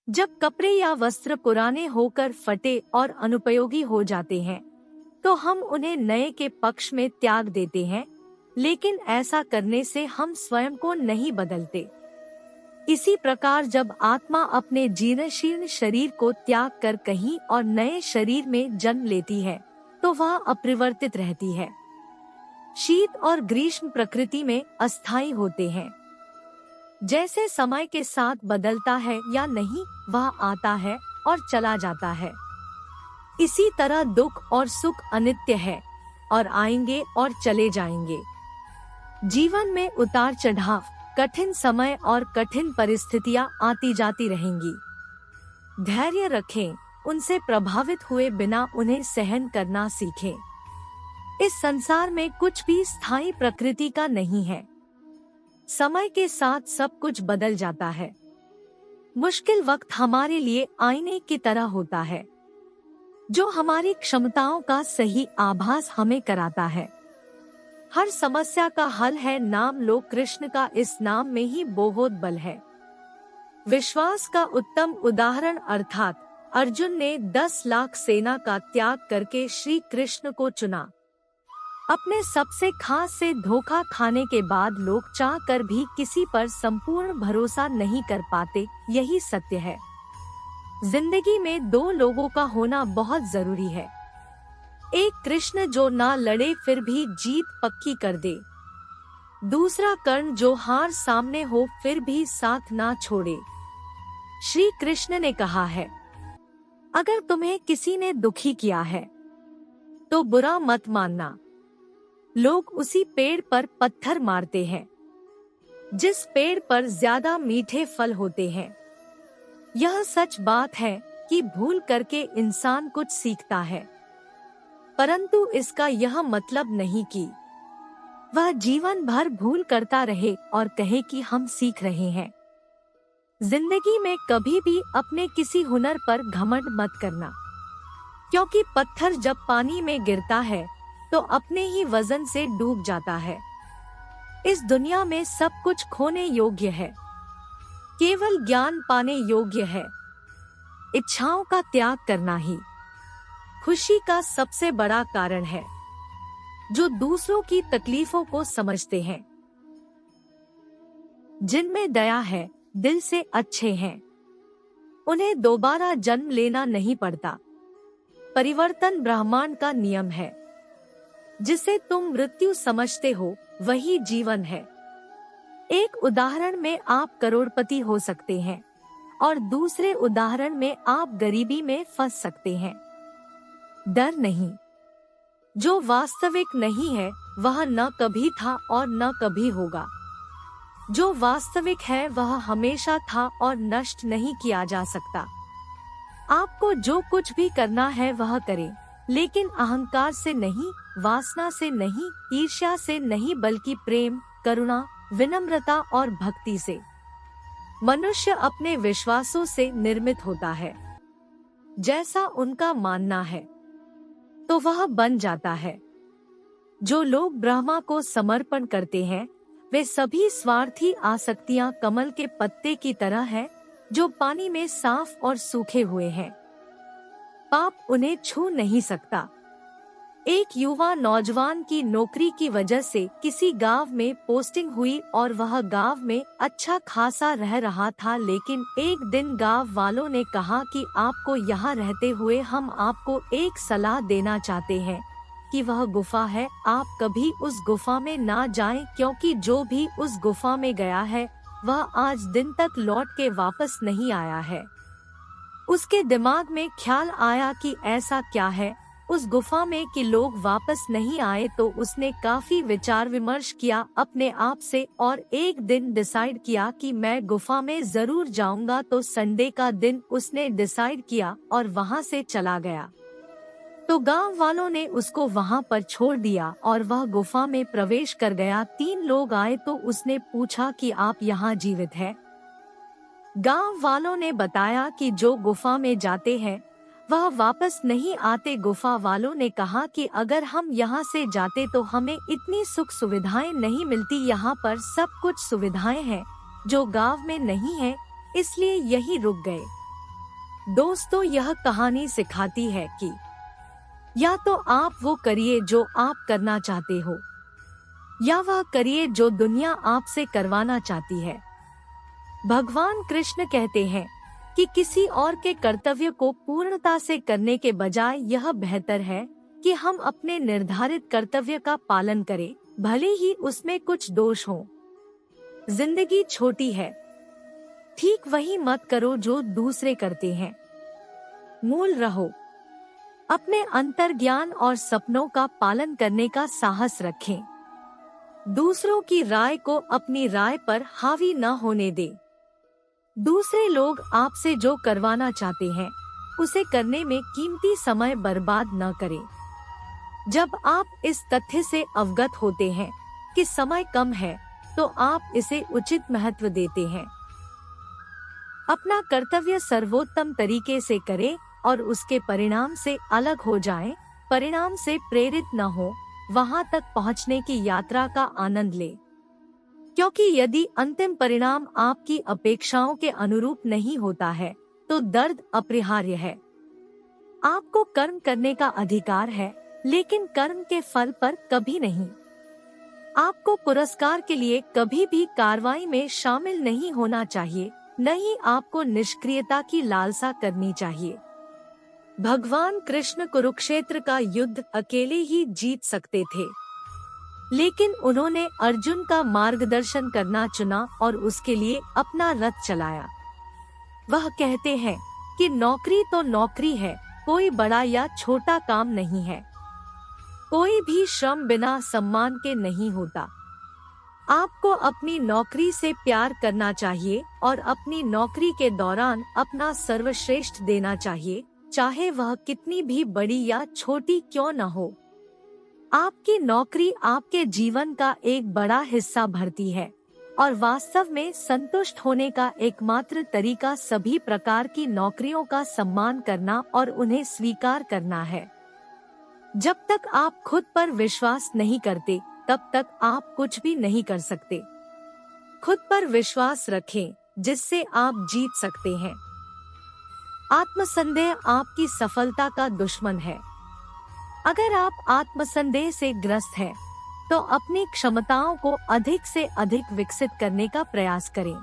जब कपड़े या वस्त्र पुराने होकर फटे और अनुपयोगी हो जाते हैं, तो हम उन्हें नए के पक्ष में त्याग देते हैं, लेकिन ऐसा करने से हम स्वयं को नहीं बदलते। इसी प्रकार जब आत्मा अपने जीर्णशीर्ण शरीर को त्याग कर कहीं और नए शरीर में जन्म लेती है, तो वह अपरिवर्तित रहती है। शीत और ग्रीष्म प्रकृति में अस्थायी होते हैं। जैसे समय के साथ बदलता है या नहीं, वह आता है और चला जाता है। इसी तरह दुख और सुख अनित्य है और आएंगे और चले जाएंगे। जीवन में उतार चढ़ाव, कठिन समय और कठिन परिस्थितियां आती जाती रहेंगी। धैर्य रखें, उनसे प्रभावित हुए बिना उन्हें सहन करना सीखें। इस संसार में कुछ भी स्थायी प्रकृति का नहीं है। समय के साथ सब कुछ बदल जाता है। मुश्किल वक्त हमारे लिए आईने की तरह होता है, जो हमारी क्षमताओं का सही आभास हमें कराता है। हर समस्या का हल है नाम लो कृष्ण का, इस नाम में ही बहुत बल है। विश्वास का उत्तम उदाहरण अर्थात अर्जुन ने 10 लाख सेना का त्याग करके श्री कृष्ण को चुना। अपने सबसे खास से धोखा खाने के बाद लोग चाह कर भी किसी पर संपूर्ण भरोसा नहीं कर पाते, यही सत्य है। जिंदगी में 2 लोगों का होना बहुत जरूरी है। एक कृष्ण जो ना लड़े फिर भी जीत पक्की कर दे, दूसरा कर्ण जो हार सामने हो फिर भी साथ ना छोड़े। श्री कृष्ण ने कहा है, अगर तुम्हें किसी ने दुखी किया है तो बुरा मत मानना। लोग उसी पेड़ पर पत्थर मारते हैं जिस पेड़ पर ज्यादा मीठे फल होते हैं। यह सच बात है कि भूल करके इंसान कुछ सीखता है, परंतु इसका यह मतलब नहीं कि वह जीवन भर भूल करता रहे और कहे कि हम सीख रहे हैं। जिंदगी में कभी भी अपने किसी हुनर पर घमंड मत करना, क्योंकि पत्थर जब पानी में गिरता है तो अपने ही वजन से डूब जाता है। इस दुनिया में सब कुछ खोने योग्य है, केवल ज्ञान पाने योग्य है। इच्छाओं का त्याग करना ही खुशी का सबसे बड़ा कारण है। जो दूसरों की तकलीफों को समझते हैं, जिनमें दया है, दिल से अच्छे हैं, उन्हें दोबारा जन्म लेना नहीं पड़ता। परिवर्तन ब्रह्मांड का नियम है। जिसे तुम मृत्यु समझते हो वही जीवन है। एक उदाहरण में आप करोड़पति हो सकते हैं और दूसरे उदाहरण में आप गरीबी में फंस सकते हैं। डर नहीं। जो वास्तविक नहीं है वह न कभी था और न कभी होगा। जो वास्तविक है वह हमेशा था और नष्ट नहीं किया जा सकता। आपको जो कुछ भी करना है वह करें, लेकिन अहंकार से नहीं, वासना से नहीं, ईर्ष्या से नहीं, बल्कि प्रेम, करुणा, विनम्रता और भक्ति से। मनुष्य अपने विश्वासों से निर्मित होता है। जैसा उनका मानना है तो वह बन जाता है। जो लोग ब्रह्मा को समर्पण करते हैं वे सभी स्वार्थी आसक्तियां कमल के पत्ते की तरह हैं, जो पानी में साफ और सूखे हुए हैं। पाप उन्हें छू नहीं सकता। एक युवा नौजवान की नौकरी की वजह से किसी गांव में पोस्टिंग हुई और वह गांव में अच्छा खासा रह रहा था, लेकिन एक दिन गांव वालों ने कहा कि आपको यहाँ रहते हुए हम आपको एक सलाह देना चाहते हैं कि वह गुफा है, आप कभी उस गुफा में ना जाएं, क्योंकि जो भी उस गुफा में गया है वह आज दिन तक लौट के वापस नहीं आया है। उसके दिमाग में ख्याल आया कि ऐसा क्या है उस गुफा में कि लोग वापस नहीं आए, तो उसने काफी विचार विमर्श किया अपने आप से और एक दिन डिसाइड किया कि मैं गुफा में जरूर जाऊंगा। तो संडे का दिन उसने डिसाइड किया और वहां से चला गया। तो गांव वालों ने उसको वहां पर छोड़ दिया और वह गुफा में प्रवेश कर गया। 3 लोग आए तो उसने पूछा कि आप यहाँ जीवित हैं? गांव वालों ने बताया कि जो गुफा में जाते हैं वह वापस नहीं आते। गुफा वालों ने कहा कि अगर हम यहाँ से जाते तो हमें इतनी सुख सुविधाएं नहीं मिलती, यहाँ पर सब कुछ सुविधाएं हैं जो गांव में नहीं है, इसलिए यही रुक गए। दोस्तों, यह कहानी सिखाती है कि या तो आप वो करिए जो आप करना चाहते हो, या वह करिए जो दुनिया आपसे करवाना चाहती है। भगवान कृष्ण कहते हैं कि किसी और के कर्तव्य को पूर्णता से करने के बजाय यह बेहतर है कि हम अपने निर्धारित कर्तव्य का पालन करें, भले ही उसमें कुछ दोष हो। जिंदगी छोटी है, ठीक वही मत करो जो दूसरे करते हैं। मूल रहो, अपने अंतर्ज्ञान और सपनों का पालन करने का साहस रखें। दूसरों की राय को अपनी राय पर हावी न होने दे। दूसरे लोग आपसे जो करवाना चाहते हैं उसे करने में कीमती समय बर्बाद न करें। जब आप इस तथ्य से अवगत होते हैं कि समय कम है, तो आप इसे उचित महत्व देते हैं। अपना कर्तव्य सर्वोत्तम तरीके से करें और उसके परिणाम से अलग हो जाएं, परिणाम से प्रेरित न हो, वहां तक पहुंचने की यात्रा का आनंद ले। क्योंकि यदि अंतिम परिणाम आपकी अपेक्षाओं के अनुरूप नहीं होता है, तो दर्द अपरिहार्य है। आपको कर्म करने का अधिकार है, लेकिन कर्म के फल पर कभी नहीं। आपको पुरस्कार के लिए कभी भी कार्रवाई में शामिल नहीं होना चाहिए, न ही आपको निष्क्रियता की लालसा करनी चाहिए। भगवान कृष्ण कुरुक्षेत्र का युद्ध अकेले ही जीत सकते थे, लेकिन उन्होंने अर्जुन का मार्गदर्शन करना चुना और उसके लिए अपना रथ चलाया। वह कहते हैं कि नौकरी तो नौकरी है, कोई बड़ा या छोटा काम नहीं है। कोई भी श्रम बिना सम्मान के नहीं होता। आपको अपनी नौकरी से प्यार करना चाहिए और अपनी नौकरी के दौरान अपना सर्वश्रेष्ठ देना चाहिए, चाहे वह कितनी भी बड़ी या छोटी क्यों न हो। आपकी नौकरी आपके जीवन का एक बड़ा हिस्सा भरती है और वास्तव में संतुष्ट होने का एकमात्र तरीका सभी प्रकार की नौकरियों का सम्मान करना और उन्हें स्वीकार करना है। जब तक आप खुद पर विश्वास नहीं करते, तब तक आप कुछ भी नहीं कर सकते। खुद पर विश्वास रखें, जिससे आप जीत सकते हैं। आत्मसंदेह आपकी सफलता का दुश्मन है। अगर आप आत्मसंदेह से ग्रस्त हैं, तो अपनी क्षमताओं को अधिक से अधिक विकसित करने का प्रयास करें।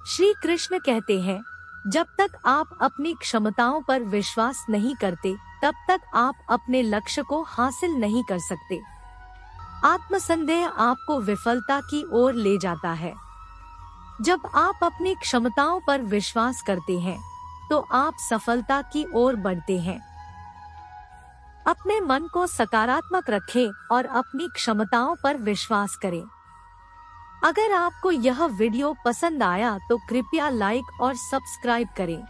श्री कृष्ण कहते हैं, जब तक आप अपनी क्षमताओं पर विश्वास नहीं करते, तब तक आप अपने लक्ष्य को हासिल नहीं कर सकते। आत्मसंदेह आपको विफलता की ओर ले जाता है। जब आप अपनी क्षमताओं पर विश्वास करते हैं, तो आप सफलता की ओर बढ़ते हैं। अपने मन को सकारात्मक रखें और अपनी क्षमताओं पर विश्वास करें। अगर आपको यह वीडियो पसंद आया तो कृपया लाइक और सब्सक्राइब करें।